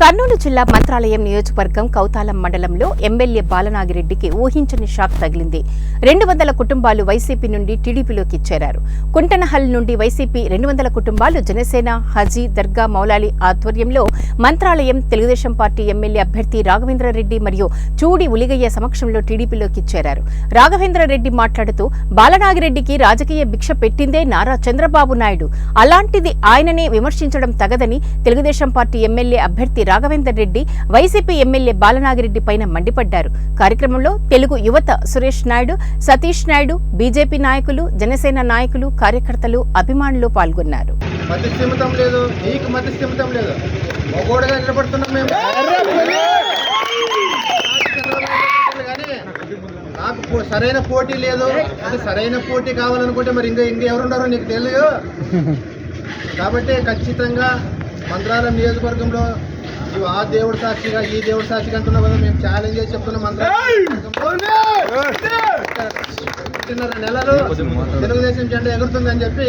కర్నూలు జిల్లా మంత్రాలయం నియోజకవర్గం కౌతాలం మండలంలో ఎమ్మెల్యే బాలనాగిరెడ్డికి ఊహించని షాక్ తగిలింది. 200 కుటుంబాలు వైసీపీ నుండి టీడీపీలోకి చేరారు. కుంటనహల్ నుండి వైసీపీ 200 కుటుంబాలు జనసేన, హజీ, దర్గా మౌలాలి ఆధ్వర్యంలో మంత్రాలయం తెలుగుదేశం పార్టీ ఎమ్మెల్యే అభ్యర్థి రాఘవేంద్రరెడ్డి మరియు చూడి ఉలిగయ్య సమక్షంలో టీడీపీలోకి చేరారు. రాఘవేంద్రరెడ్డి మాట్లాడుతూ బాలనాగిరెడ్డికి రాజకీయ భిక్ష పెట్టిందే నారా చంద్రబాబు నాయుడు, అలాంటిది ఆయననే విమర్శించడం తగదని తెలుగుదేశం పార్టీ ఎమ్మెల్యే అభ్యర్థి రాఘవేందర్ రెడ్డి వైసీపీ ఎమ్మెల్యే బాలనాగిరెడ్డి పైన మండిపడ్డారు. కార్యక్రమంలో తెలుగు యువత సురేష్ నాయుడు, సతీష్ నాయుడు, బీజేపీ నాయకులు, జనసేన నాయకులు, కార్యకర్తలు, అభిమానులు పాల్గొన్నారు. నాకు సరైన పోటీ లేదు. అది సరైన పోటీ కావాలనుకుంటే మరి ఇంకెవరున్నారో నీకు తెలియదు. కాబట్టి ఖచ్చితంగా మంత్రాలయం నియోజకవర్గంలో ఆ దేవుడు సాక్షిగా ఈ దేవుడు సాక్షిగా అంటున్నాం కదా, మేము ఛాలెంజ్ చేసి చెప్తున్నాం. మంత్రాలయం 1.5 నెలలు తెలుగుదేశం జెండా ఎగురుతుందని చెప్పి